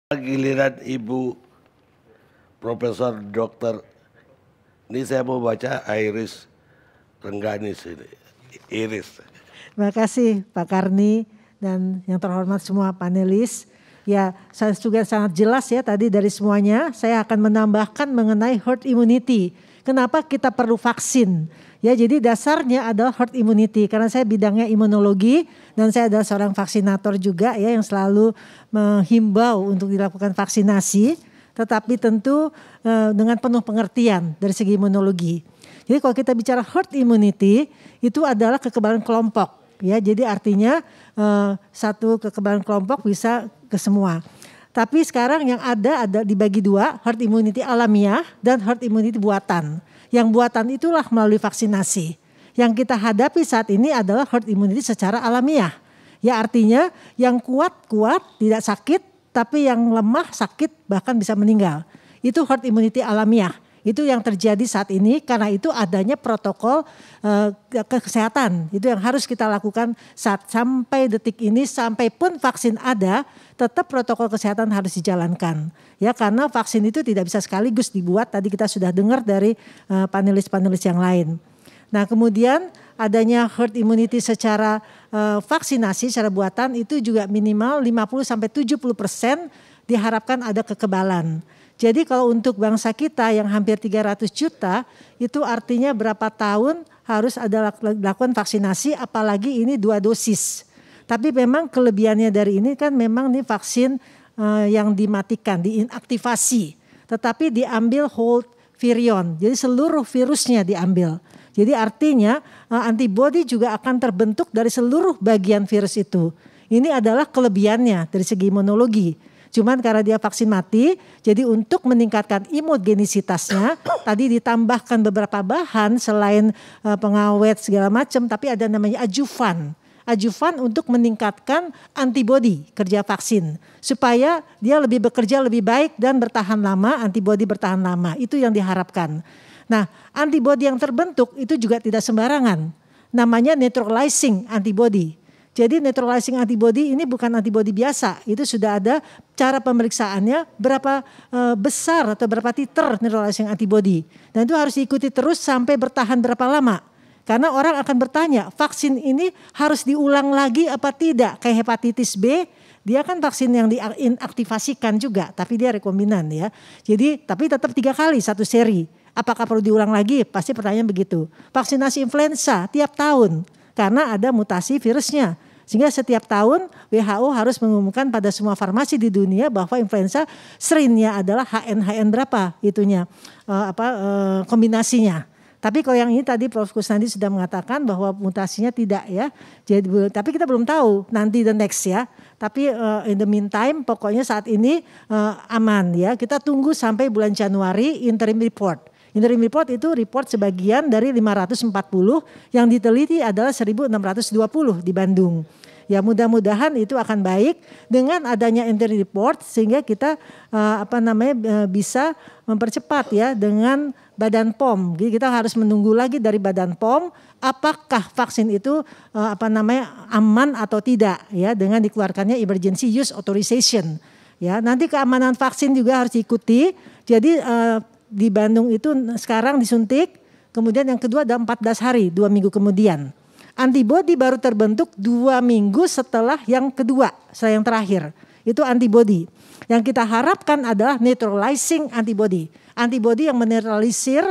Giliran Ibu Profesor Dokter, ini saya mau baca Iris Rengganis ini. Iris. Terima kasih Pak Karni dan yang terhormat semua panelis. Ya, saya juga sangat jelas ya tadi dari semuanya. Saya akan menambahkan mengenai herd immunity. Kenapa kita perlu vaksin? Ya, jadi dasarnya adalah herd immunity karena saya bidangnya imunologi dan saya adalah seorang vaksinator juga ya yang selalu menghimbau untuk dilakukan vaksinasi, tetapi tentu dengan penuh pengertian dari segi imunologi. Jadi kalau kita bicara herd immunity itu adalah kekebalan kelompok ya, jadi artinya satu kekebalan kelompok bisa ke semua. Tapi sekarang yang ada dibagi dua, herd immunity alamiah dan herd immunity buatan. Yang buatan itulah melalui vaksinasi. Yang kita hadapi saat ini adalah herd immunity secara alamiah. Ya artinya yang kuat tidak sakit, tapi yang lemah sakit bahkan bisa meninggal. Itu herd immunity alamiah. Itu yang terjadi saat ini karena itu adanya protokol kesehatan. Itu yang harus kita lakukan sampai detik ini, sampai pun vaksin ada, tetap protokol kesehatan harus dijalankan. Ya karena vaksin itu tidak bisa sekaligus dibuat, tadi kita sudah dengar dari panelis-panelis yang lain. Nah kemudian adanya herd immunity secara vaksinasi, secara buatan itu juga minimal 50-70% diharapkan ada kekebalan. Jadi kalau untuk bangsa kita yang hampir 300 juta itu artinya berapa tahun harus ada lakukan vaksinasi apalagi ini 2 dosis. Tapi memang kelebihannya dari ini kan memang ini vaksin yang dimatikan, diinaktivasi. Tetapi diambil whole virion, jadi seluruh virusnya diambil. Jadi artinya antibodi juga akan terbentuk dari seluruh bagian virus itu. Ini adalah kelebihannya dari segi imunologi. Cuman karena dia vaksin mati, jadi untuk meningkatkan imunogenisitasnya tadi ditambahkan beberapa bahan selain pengawet segala macam, tapi ada namanya adjuvan. Adjuvan untuk meningkatkan antibodi kerja vaksin supaya dia lebih bekerja lebih baik dan bertahan lama, antibodi bertahan lama. Itu yang diharapkan. Nah, antibodi yang terbentuk itu juga tidak sembarangan. Namanya neutralizing antibody. Jadi neutralizing antibody ini bukan antibody biasa, itu sudah ada cara pemeriksaannya berapa besar atau berapa titer neutralizing antibody. Dan itu harus diikuti terus sampai bertahan berapa lama. Karena orang akan bertanya, vaksin ini harus diulang lagi apa tidak? Kayak hepatitis B, dia kan vaksin yang diaktifasikan juga, tapi dia rekombinan ya. Jadi tapi tetap 3 kali satu seri. Apakah perlu diulang lagi? Pasti pertanyaan begitu. Vaksinasi influenza tiap tahun karena ada mutasi virusnya. Sehingga setiap tahun WHO harus mengumumkan pada semua farmasi di dunia bahwa influenza strain-nya adalah HN berapa itunya kombinasinya. Tapi kalau yang ini tadi Prof. Kusnandi sudah mengatakan bahwa mutasinya tidak ya. Jadi tapi kita belum tahu nanti the next ya. Tapi in the meantime pokoknya saat ini aman ya. Kita tunggu sampai bulan Januari interim report. Interim report itu report sebagian dari 540 yang diteliti adalah 1620 di Bandung. Ya mudah-mudahan itu akan baik dengan adanya interim report sehingga kita bisa mempercepat ya dengan Badan POM. Jadi kita harus menunggu lagi dari Badan POM apakah vaksin itu aman atau tidak ya dengan dikeluarkannya emergency use authorization. Ya, nanti keamanan vaksin juga harus diikuti. Jadi di Bandung itu sekarang disuntik, kemudian yang kedua ada 14 hari, 2 minggu kemudian. Antibodi baru terbentuk 2 minggu setelah yang kedua, setelah yang terakhir. Itu antibodi. Yang kita harapkan adalah neutralizing antibody. Antibodi yang menetralisir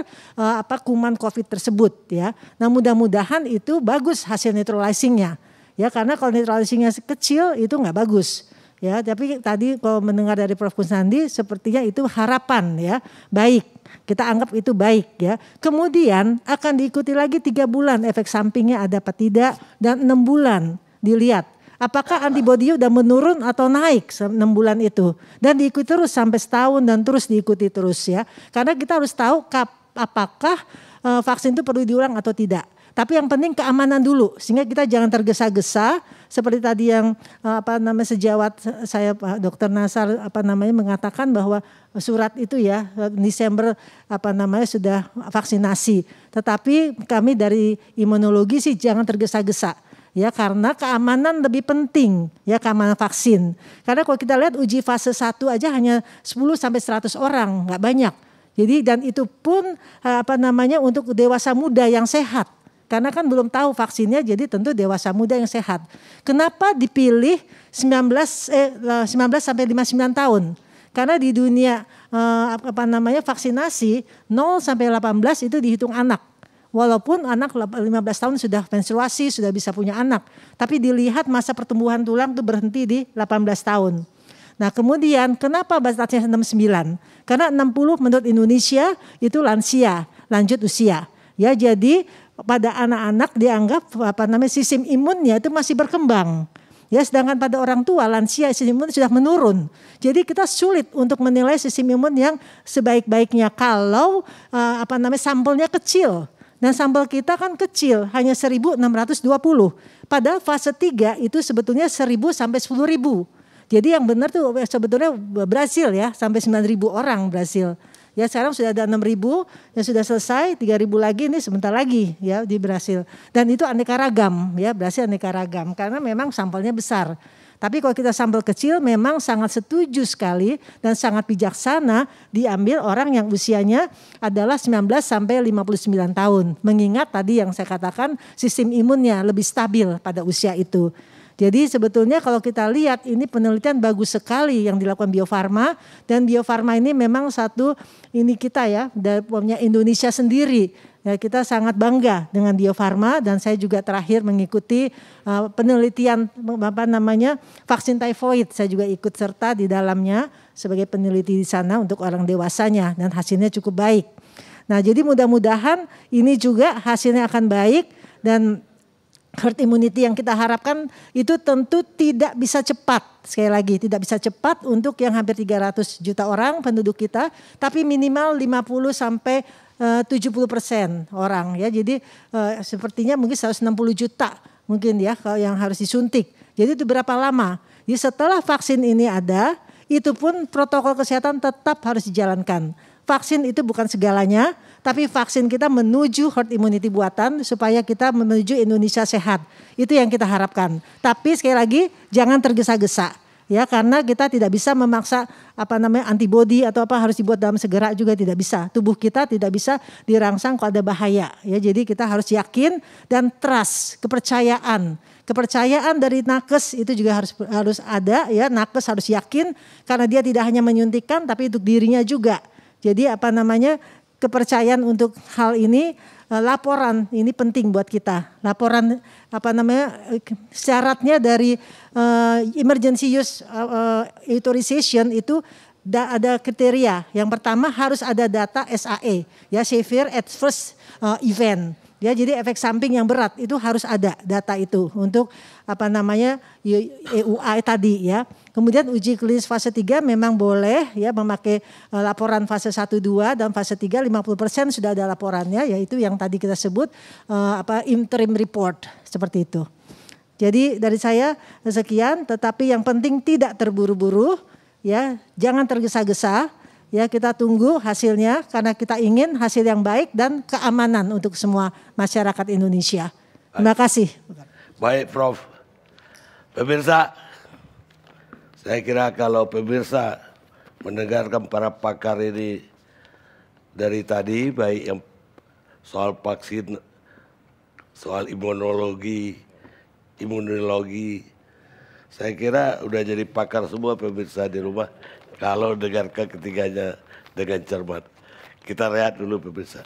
kuman COVID tersebut ya. Nah mudah-mudahan itu bagus hasil neutralizingnya. Ya karena kalau neutralizingnya kecil itu nggak bagus. Ya, tapi tadi kalau mendengar dari Prof. Kusnandi sepertinya itu harapan ya, baik. Kita anggap itu baik ya. Kemudian akan diikuti lagi 3 bulan efek sampingnya ada apa tidak dan 6 bulan dilihat. Apakah antibodinya udah menurun atau naik 6 bulan itu. Dan diikuti terus sampai setahun dan terus diikuti terus ya. Karena kita harus tahu apakah vaksin itu perlu diulang atau tidak. Tapi yang penting keamanan dulu sehingga kita jangan tergesa-gesa seperti tadi yang sejawat saya Pak Dr. Nasar mengatakan bahwa surat itu ya Desember sudah vaksinasi. Tetapi kami dari imunologi sih jangan tergesa-gesa. Ya, karena keamanan lebih penting, ya keamanan vaksin. Karena kalau kita lihat uji fase 1 aja hanya 10 sampai 100 orang, nggak banyak. Jadi dan itu pun untuk dewasa muda yang sehat. Karena kan belum tahu vaksinnya, jadi tentu dewasa muda yang sehat. Kenapa dipilih 19 sampai 59 tahun? Karena di dunia vaksinasi 0 sampai 18 itu dihitung anak. Walaupun anak 15 tahun sudah menstruasi, sudah bisa punya anak. Tapi dilihat masa pertumbuhan tulang itu berhenti di 18 tahun. Nah kemudian kenapa batasnya 69? Karena 60 menurut Indonesia itu lansia, lanjut usia. Ya jadi pada anak-anak dianggap sistem imunnya itu masih berkembang. Ya sedangkan pada orang tua lansia sistem imun sudah menurun. Jadi kita sulit untuk menilai sistem imun yang sebaik-baiknya kalau sampelnya kecil. Dan sampel kita kan kecil, hanya 1.620. Padahal fase 3 itu sebetulnya 1.000 sampai 10.000. Jadi yang benar tuh sebetulnya Brasil ya, sampai 9.000 orang Brasil. Ya sekarang sudah ada 6.000 yang sudah selesai, 3.000 lagi ini sebentar lagi ya di Brasil. Dan itu aneka ragam ya, Brasil aneka ragam karena memang sampelnya besar. Tapi kalau kita sampel kecil memang sangat setuju sekali dan sangat bijaksana diambil orang yang usianya adalah 19 sampai 59 tahun. Mengingat tadi yang saya katakan sistem imunnya lebih stabil pada usia itu. Jadi sebetulnya kalau kita lihat ini penelitian bagus sekali yang dilakukan Bio Farma. Dan Bio Farma ini memang satu ini kita ya dari Indonesia sendiri. Ya, kita sangat bangga dengan Bio Farma dan saya juga terakhir mengikuti penelitian vaksin tifoid. Saya juga ikut serta di dalamnya sebagai peneliti di sana untuk orang dewasanya dan hasilnya cukup baik. Nah, jadi mudah-mudahan ini juga hasilnya akan baik dan herd immunity yang kita harapkan itu tentu tidak bisa cepat. Sekali lagi tidak bisa cepat untuk yang hampir 300 juta orang penduduk kita, tapi minimal 50 sampai 70% orang ya. Jadi sepertinya mungkin 160 juta mungkin ya kalau yang harus disuntik. Jadi itu berapa lama? Jadi setelah vaksin ini ada, itu pun protokol kesehatan tetap harus dijalankan. Vaksin itu bukan segalanya, tapi vaksin kita menuju herd immunity buatan supaya kita menuju Indonesia sehat. Itu yang kita harapkan. Tapi sekali lagi jangan tergesa-gesa. Ya karena kita tidak bisa memaksa antibodi atau harus dibuat dalam segera juga tidak bisa. Tubuh kita tidak bisa dirangsang kalau ada bahaya. Ya jadi kita harus yakin dan trust, kepercayaan. Kepercayaan dari nakes itu juga harus ada ya. Nakes harus yakin karena dia tidak hanya menyuntikkan tapi untuk dirinya juga. Jadi kepercayaan untuk hal ini, laporan ini penting buat kita. Laporan syaratnya dari emergency use authorization itu ada kriteria. Yang pertama harus ada data SAE, ya severe adverse event. Ya jadi efek samping yang berat itu harus ada data itu untuk EUA tadi ya. Kemudian uji klinis fase 3 memang boleh ya memakai laporan fase 1 2 dan fase 3 50% sudah ada laporannya yaitu yang tadi kita sebut interim report seperti itu. Jadi dari saya sekian, tetapi yang penting tidak terburu-buru ya, jangan tergesa-gesa. Ya kita tunggu hasilnya karena kita ingin hasil yang baik dan keamanan untuk semua masyarakat Indonesia. Terima kasih. Baik Prof. Pemirsa, saya kira kalau pemirsa mendengarkan para pakar ini dari tadi baik yang soal vaksin, soal imunologi, saya kira udah jadi pakar semua pemirsa di rumah. Kalau dengarkan ketiganya dengan cermat. Kita rehat dulu pemirsa.